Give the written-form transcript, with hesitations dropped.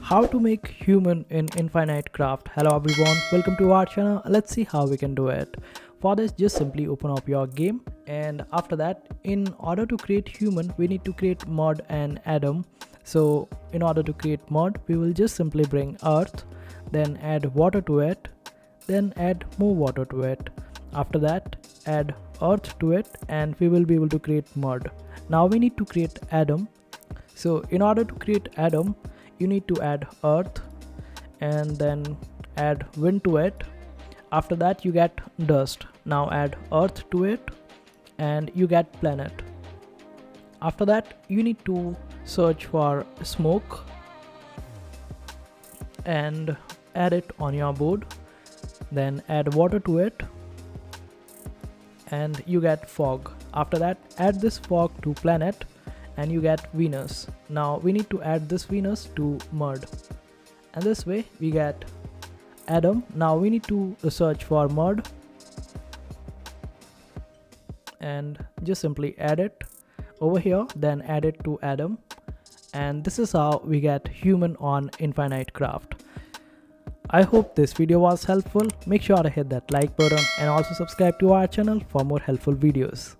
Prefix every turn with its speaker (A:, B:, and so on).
A: How to make human in Infinite Craft. Hello everyone, welcome to our channel. Let's see how we can do it. For this, just simply open up your game, and after that, in order to create human, we need to create mod and Adam. So in order to create mod, we will just simply bring earth, then add water to it, then add more water to it. After that, add earth to it, and we will be able to create mod. Now we need to create Adam. So in order to create Adam, you need to add earth and then add wind to it. After that, you get dust. Now add earth to it and you get planet. After that, you need to search for smoke and add it on your board. Then add water to it and you get fog. After that, add this fog to planet and you get Venus. Now we need to add this Venus to mud, and this way we get Adam. Now we need to search for mud and just simply add it over here, then add it to Adam, and this is how we get human on Infinite Craft. I hope this video was helpful. Make sure to hit that like button and also subscribe to our channel for more helpful videos.